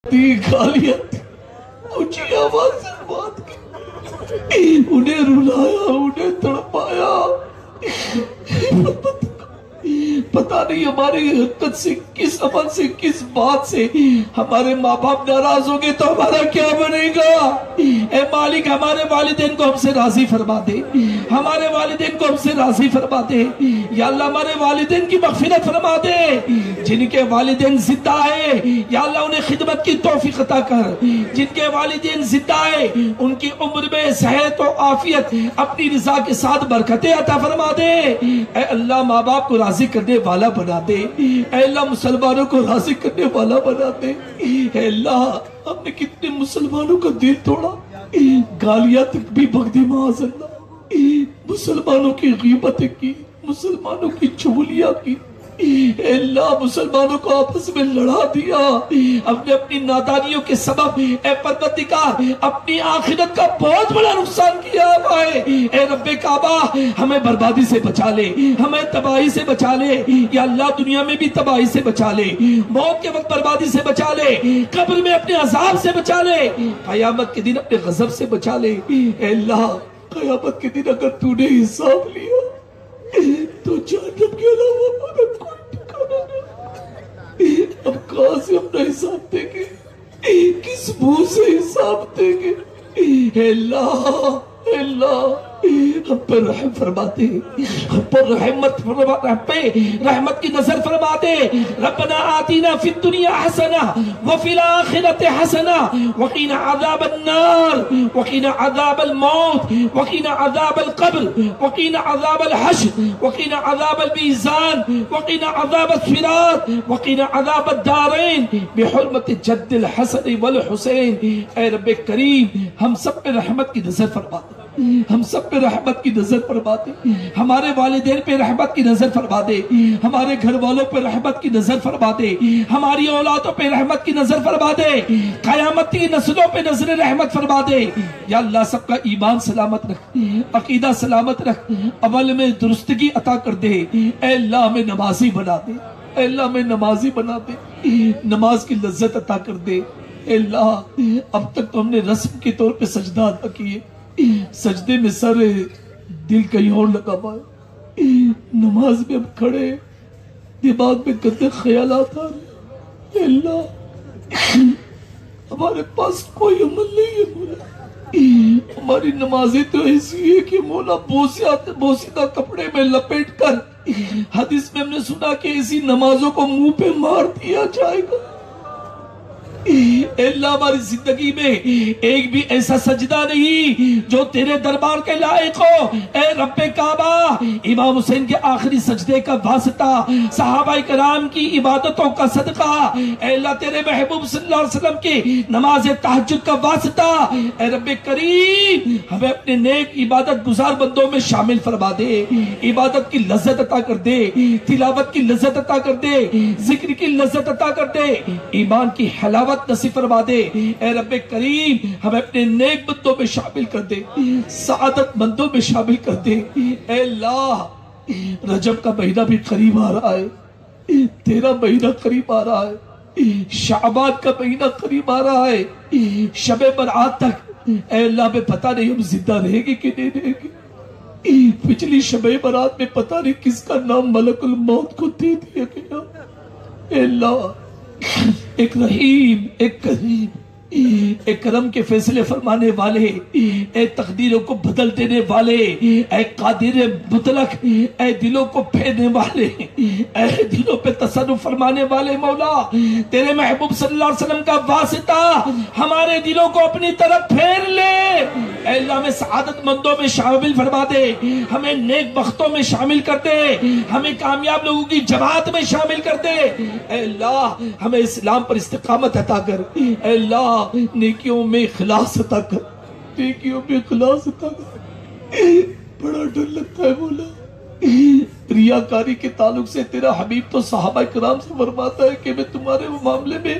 گالیاں اونچی آواز سے بات کی، انہیں رلایا، انہیں تڑپایا۔ پتہ نہیں ہماری حرکت سے، کس عمل سے، کس بات سے ہمارے ماں باپ ناراض ہوں گے تو ہمارا کیا بنے گا؟ اے مالک ہمارے والدین کو ہم سے راضی فرما دے، ہمارے والدین کو ہم سے راضی فرما دے یا اللہ، ہمارے والدین کی مغفرت فرما دے۔ جن کے والدین زندہ ہے یا اللہ انہیں خدمت کی توفیق عطا کر، جن کے والدین زندہ ہے ان کی عمر میں صحت و عافیت اپنی رضا کے ساتھ برکتیں عطا فرما دے۔ اے اللہ ماں باپ کو راضی کرنے والا بنا دے، اے اللہ مسلمانوں کو راضی کرنے والا بنا دے۔ اے اللہ ہم نے کتنے مسلمانوں کا دل توڑا، گالیاں تک بھی بک دی معاذ اللہ، مسلمانوں کی غیبتیں کی، مسلمانوں کی چغلیاں کی، اے اللہ مسلمانوں کو آپس میں لڑا دیا، ہم نے اپنی نادانیوں کے سبب اے پروردگار اپنی آخرت کا بہت بڑا نقصان کیا ہے۔ اے رب کعبہ ہمیں بربادی سے بچا لے، ہمیں تباہی سے بچا لے یا اللہ، دنیا میں بھی تباہی سے بچا لے، موت کے وقت بربادی سے بچا لے، قبر میں اپنے عذاب سے بچا لے، قیامت کے دن اپنے غضب سے بچا لے۔ اے اللہ قیامت کے دن اگر تو نے حساب لیا تو جہنم کے علاوہ ہمارا کوئی ٹھکانہ نہیں۔ اب کہاں سے اپنا حساب دیں گے، کس منہ سے حساب دیں گے؟ اے اللہ، اے اللہ ہم پر رحم فرما دے، ہم پر رحمت فرما، رحمت کی نظر فرما دے۔ ربنا آتینا فی الدنیا حسنہ وفی الآخرۃ حسنہ وقنا عذاب النار وقنا عذاب الموت وقنا عذاب القبر وقنا عذاب الحشر وقنا عذاب المیزان وقنا عذاب الصراط وقنا عذاب الدارین بحرمت جد الحسن والحسین۔ اے رب کریم ہم سب پہ رحمت کی نظر فرما دے، ہم سب پہ رحمت کی نظر فرما دے، ہمارے والدین پہ رحمت کی نظر فرما دے، ہمارے گھر والوں پہ رحمت کی نظر فرما دے، ہماری اولادوں پہ رحمت کی نظر فرما دے، قیامت کی نسلوں پہ نظر رحمت فرما دے یا اللہ۔ سب کا ایمان سلامت رکھ، عقیدہ سلامت رکھ، عمل میں درستگی عطا کر دے۔ اے اللہ ہمیں نمازی بنا دے، اے اللہ ہمیں نمازی بنا دے، نماز کی لذت عطا کر دے۔ اے اللہ اب تک تو ہم نے رسم کے طور پہ سجدہ ادا کیے، سجدے میں سر دل کہیں اور لگا پائے، نماز میں ہم کھڑے دماغ میں گندے خیالات آ رہے۔ اے اللہ ہمارے پاس کوئی عمل نہیں ہے مولا، ہماری نمازیں تو ایسی ہے کہ مولا بوسیدہ کپڑے میں لپیٹ کر، حدیث میں ہم نے سنا کہ ایسی نمازوں کو منہ پہ مار دیا جائے گا۔ اے اللہ ہماری زندگی میں ایک بھی ایسا سجدہ نہیں جو تیرے دربار کے لائق ہو۔ اے رب کعبہ امام حسین کے آخری سجدے کا واسطہ، صحابہ کرام کی عبادتوں کا صدقہ، اے اللہ تیرے محبوب صلی اللہ علیہ وسلم کی نماز تہجد کا واسطہ، اے رب کریم ہمیں اپنے نیک عبادت گزار بندوں میں شامل فرما دے، عبادت کی لذت عطا کر دے، تلاوت کی لذت عطا کر دے، ذکر کی لذت عطا کر دے، ایمان کی حلاوت نصیب فرما دے۔ اے رب کریم ہمیں اپنے نیک بندوں میں شامل کر دے، سعادت مندوں میں شامل کر دے۔ اے اللہ رجب کا مہینہ بھی قریب آ رہا ہے، تیرا مہینہ قریب آ رہا ہے، شعبان کا مہینہ قریب آ رہا ہے، شب برات تک اے اللہ ہمیں پتہ نہیں ہم زندہ رہیں گے کہ نہیں رہیں گے۔ پچھلی شب برات میں پتہ نہیں کس کا نام ملک الموت کو دے دیا گیا۔ اے اللہ ایک رحیم، ایک کریم، اے کرم کے فیصلے فرمانے والے، اے تقدیروں کو بدل دینے والے، اے قادر مطلق، اے دلوں کو پھیرنے والے، اے دلوں پہ تصرف فرمانے والے مولا، تیرے محبوب صلی اللہ علیہ وسلم کا واسطہ ہمارے دلوں کو اپنی طرف پھیر لے۔ اے اللہ ہمیں سعادت مندوں میں شامل فرما دے، ہمیں نیک بختوں میں شامل کر دے، ہمیں کامیاب لوگوں کی جماعت میں شامل کر دے۔ اے اللہ ہمیں اسلام پر استقامت عطا کر، اے اللہ نیکیوں میں اخلاص عطا کر، نیکیوں میں اخلاص عطا کر۔ بڑا ڈر لگتا ہے مولا ریاکاری کے تعلق سے، تیرا حبیب تو صحابہ کرام سے فرماتا ہے کہ میں تمہارے معاملے میں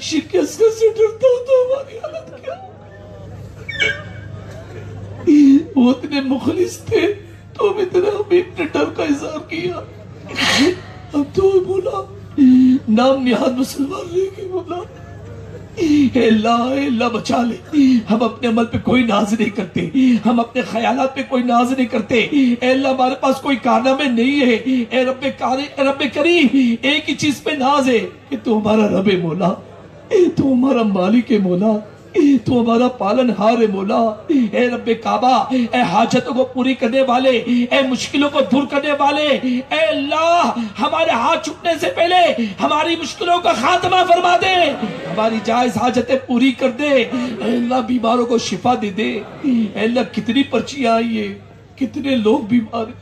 شرک اصغر سے ڈرتا ہوں، تو ہماری حالت کیا؟ وہ اتنے مخلص تھے تو بھی تیرے حبیب نے ڈر کا اظہار کیا۔ اب تو مولا نام نہاد مسلمان رہ گئے مولا، اے اللہ بچا لے. ہم اپنے عمل پہ کوئی ناز نہیں کرتے, ہم اپنے خیالات پہ کوئی ناز نہیں کرتے. اے اللہ ہمارے پاس کوئی کارنامے نہیں ہے. اے رب کریم ایک ہی چیز پہ ناز ہے کہ تو ہمارا رب مولا, تو ہمارا مالک مولا, تو ہمارا پالن ہار مولا. اے رب کعبہ, اے حاجتوں کو پوری کرنے والے, اے مشکلوں کو دور کرنے والے, اے اللہ ہمارے ہاتھ چھٹنے سے پہلے ہماری مشکلوں کا خاتمہ فرما دے, ہماری جائز حاجتیں پوری کر دے. اے اللہ بیماروں کو شفا دے دے. اے اللہ کتنی پرچیاں آئی ہیں, کتنے لوگ بیمار ہیں.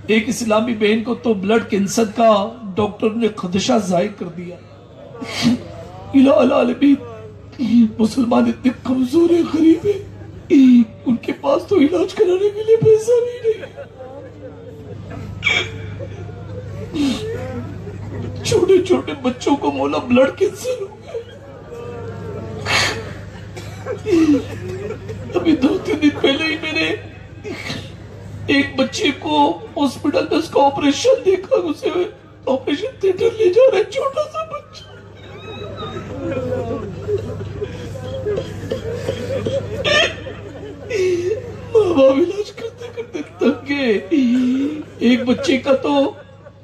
ایک اسلامی بہن کو تو بلڈ کینسر کا ڈاکٹر نے خدشہ ظاہر کر دیا. الہ العالمین, مسلمان اتنے کمزور ہیں, غریب ہیں, ان کے پاس تو علاج کرانے کے لیے پیسہ بھی نہیں. چھوٹے چھوٹے بچوں کو مولا بلڈ کینسر ہو گیا. ابھی 2-3 دن پہلے ہی میں نے ایک بچے کو ہاسپٹل میں اس کا آپریشن دیکھا, اسے آپریشن تھیٹر لے جا رہے, چھوٹا سا بچہ. ماں باپ علاج کرتے کرتے تھک گئے. ایک بچے کا تو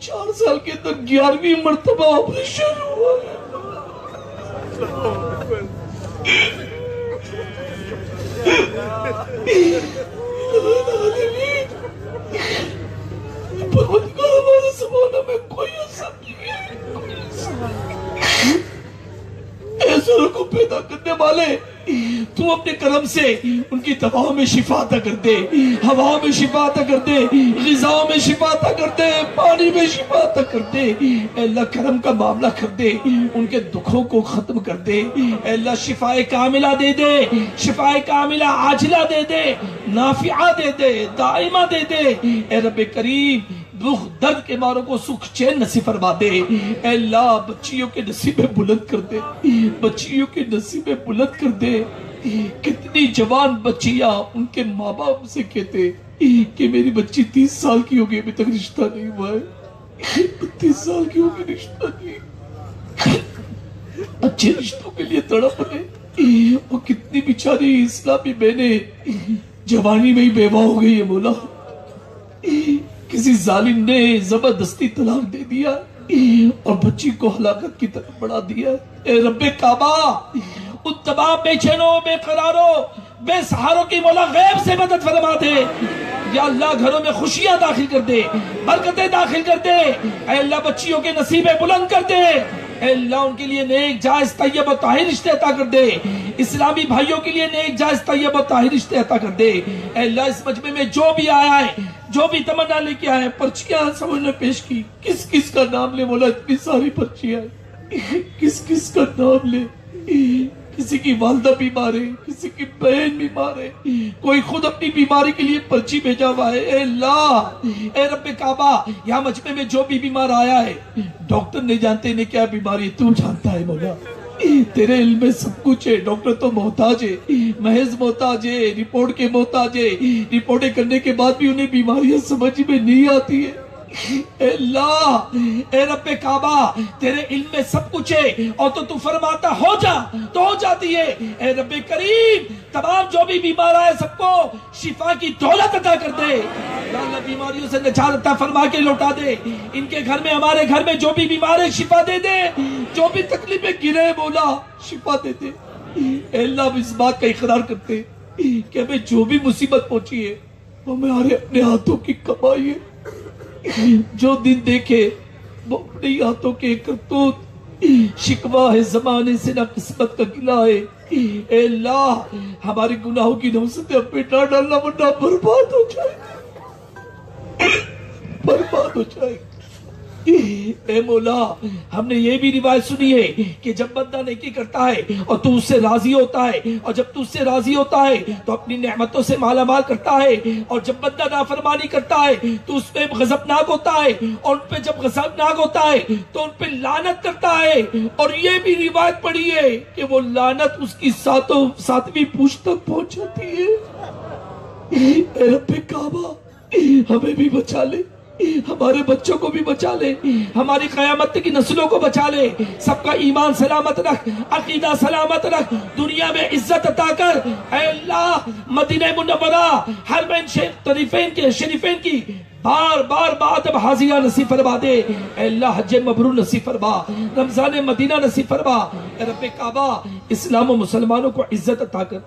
4 سال کے اندر 11ویں مرتبہ آپریشن ہوا ہے. پروردگار ہمارے زمانہ میں کوئی اثر نہیں ہے. ایسوں کو پیدا کرنے والے, تو اپنے کرم سے ان کی دواؤں میں شفا عطا کر دے, ہواؤں میں شفا عطا کر دے, غذاؤں میں شفا عطا کر دے, پانی میں شفا عطا کر دے. اے اللہ کرم کا معاملہ کر دے, ان کے دکھوں کو ختم کر دے. اے اللہ شفاء کاملہ دے دے, شفاء کاملہ عاجلہ دے دے, نافعہ دے دے, دائمہ دے دے. اے رب کریم دکھ درد کے ماروں کو سکھ چین نصیب فرما دے. اے اللہ بچیوں کے نصیبیں بلند کر دے, بچیوں کے نصیبیں بلند کر دے. کتنی جوان بچیاں ان کے ماں باپ سے کہتے کہ میری بچی 30 سال کی ہوگی ابھی تک رشتہ نہیں ہوا ہے, 32 سال کی ہوگی رشتہ نہیں. اچھے رشتوں کے لیے تڑپ رہے, وہ کتنی بیچاری اسلامی بہنیں جوانی میں ہی بیوہ ہو گئی ہے مولا. کسی ظالم نے زبردستی طلاق دے دیا اور بچی کو ہلاکت کی طرف بڑھا دیا. اے رب کعبہ ان تمام بے چینوں, بے قراروں, بے سہاروں کی مولا غیب سے مدد فرما دے. یا اللہ گھروں میں خوشیاں داخل کر دے, برکتیں داخل کر دے. اے اللہ بچیوں کے نصیبیں بلند کر دے. اے اللہ ان کے لیے نیک جائز طیب و طاہر رشتے عطا کر دے. اسلامی بھائیوں کے لیے نیک جائز طیب و طاہر رشتے عطا کر دے. اے اللہ اس مجمع میں جو بھی آیا ہے, جو بھی تمنا لے کے آیا ہے, پرچیاں سب نے پیش کی, کس کس کا نام لے مولا, اتنی ساری پرچیاں, کس کس کا نام لے. کسی کی والدہ بیمار ہے, کسی کی بہن بیمار ہے, کوئی خود اپنی بیماری کے لیے پرچی بھیجا ہوا ہے. اے اللہ, اے رب کعبہ یہاں مجمع میں جو بھی بیمار آیا ہے, ڈاکٹر نہیں جانتے انہیں کیا بیماری ہے, تو جانتا ہے مولا. تیرے علم میں سب کچھ ہے. ڈاکٹر تو محتاج ہے, محض محتاج ہے, رپورٹ کے محتاج ہے. رپورٹیں کرنے کے بعد بھی انہیں بیماریاں سمجھ میں نہیں آتی ہے. اے اللہ, اے رب کعبہ تیرے علم میں سب کچھ ہے, اور تو فرماتا ہو جا تو ہو جاتی ہے. اے رب کریم تمام جو بھی بیمار آئے سب کو شفا کی دولت عطا کر دے. اللہ بیماریوں سے نجات عطا فرما کے لوٹا دے. ان کے گھر میں, ہمارے گھر میں جو بھی بیمار ہے شفا دے دے, جو بھی تکلیفیں گرے مولا شفا دے دے. اے اللہ ہم اس بات کا اقرار کرتے کہ ہمیں جو بھی مصیبت پہنچی ہے وہ ہمارے اپنے ہاتھوں کی کمائی ہے. جو دن دیکھے وہ اپنے ہاتھوں کے کرتوت, شکوہ ہے زمانے سے نہ قسمت کا گلہ ہے. اے اللہ ہمارے گناہوں کی نوستیں اب پہ نہ ڈالنا ورنہ برباد ہو جائے, برباد ہو جائے. اے مولا ہم نے یہ بھی روایت سنی ہے کہ جب بندہ نیکی کرتا ہے اور تو اس سے راضی ہوتا ہے, اور جب تو اس سے راضی ہوتا ہے تو اپنی نعمتوں سے مالا مال کرتا ہے, اور جب بندہ نافرمانی کرتا ہے تو اس پہ غضبناک ہوتا ہے, اور ان پہ جب غضبناک ہوتا ہے تو ان پہ لعنت کرتا ہے. اور یہ بھی روایت پڑی ہے کہ وہ لعنت اس کی 7ویں پوچھ تک پہنچ جاتی ہے. اے رب کعبہ ہمیں بھی بچا لے, ہمارے بچوں کو بھی بچا لے، ہماری قیامت کی نسلوں کو بچا لے، سب کا ایمان سلامت رکھ، عقیدہ سلامت رکھ، دنیا میں عزت عطا کر۔ اے اللہ مدینہ منورہ حرمین شریفین کی بار بار بادب حاضرہ نصیب فرما دے۔ اے اللہ حج مبرور نصیب فرما، رمضان مدینہ نصیب فرما۔ اے رب کعبہ اسلام و مسلمانوں کو عزت عطا کر،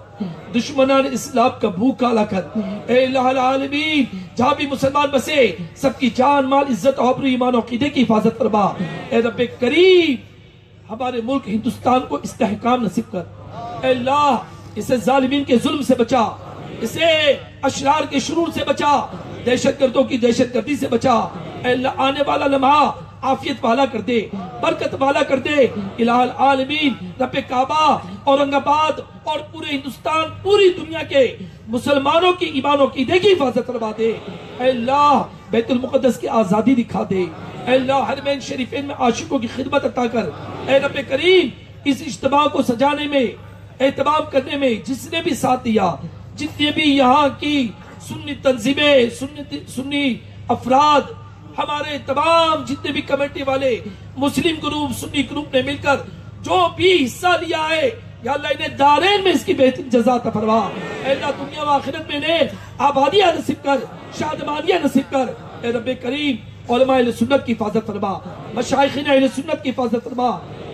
دشمنان اسلام کا بھوک کالا کر۔ اے الہ العالمین جہاں بھی مسلمان بسے سب کی جان مال عزت آبرو ایمان و عقیدے کی حفاظت فرما۔ اے رب کریم ہمارے ملک ہندوستان کو استحکام نصیب کر۔ اے اللہ اسے ظالمین کے ظلم سے بچا، اسے اشرار کے شرور سے بچا، دہشت گردوں کی دہشت گردی سے بچا۔ اے اللہ آنے والا لمحہ عافیت والا کر دے، برکت والا کر دے۔ الہ العالمین رب کعبہ اورنگ آباد اور پورے ہندوستان پوری دنیا کے مسلمانوں کی ایمان و عقیدے کی حفاظت فرما دے۔ اے اللہ بیت المقدس کی آزادی دکھا دے۔ اے اللہ حرمین شریفین میں عاشقوں کی خدمت عطا کر۔ اے رب کریم اس اجتماع کو سجانے میں اہتمام کرنے میں جس نے بھی ساتھ دیا، جتنے بھی یہاں کی سنی تنظیمیں، سنی افراد، ہمارے تمام جتنے بھی کمیٹی والے، مسلم گروپ، سنی گروپ نے مل کر جو بھی حصہ لیا ہے یا اللہ انہیں دارین میں اس کی بہترین جزا عطا فرما۔ اے اللہ دنیا و آخرت میں انہیں آبادیاں نصیب کر، شادمانیاں نصیب کر۔ اے رب کریم علماء اہل سنت کی حفاظت فرما، مشائخین اہل سنت کی حفاظت فرما،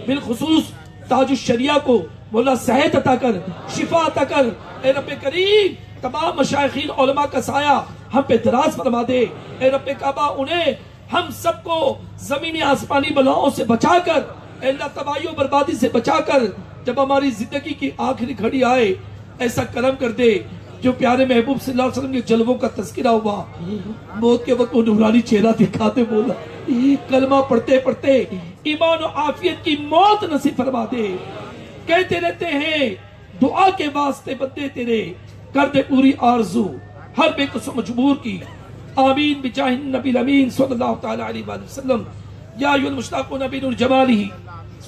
بالخصوص تاج الشریعہ کو مولا صحت عطا کر، شفا عطا کر۔ اے رب کریم تمام مشائخین علماء کا سایہ ہم پہ دراز فرما دے۔ اے رب کعبہ انہیں ہم سب کو زمینی آسمانی بلاؤں سے بچا کر، اے اللہ تباہی و بربادی سے بچا کر، جب ہماری زندگی کی آخری گھڑی آئے ایسا کرم کر دے جو پیارے محبوب صلی اللہ علیہ وسلم کے جلووں کا تذکرہ ہوا، موت کے وقت وہ نورانی چہرہ دکھاتے بولا کلمہ پڑھتے پڑھتے ایمان و عافیت کی موت نصیب فرما دے۔ کہتے رہتے ہیں دعا کے واسطے بندے تیرے کر دے پوری آرزو ہر بے قص و مجبور کی، آمین بجاہ النبی الامین صلی اللہ تعالی علیہ وآلہ وسلم۔ یا ایھا المشتاقون بنور جمالہ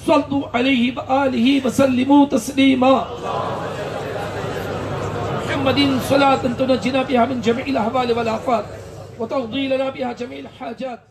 صلوا علیہ وآلہ وسلموا تسلیما۔ محمد صلاة تنجینا بها من جميع الأهوال والآفات وتقضي لنا بها جميع الحاجات۔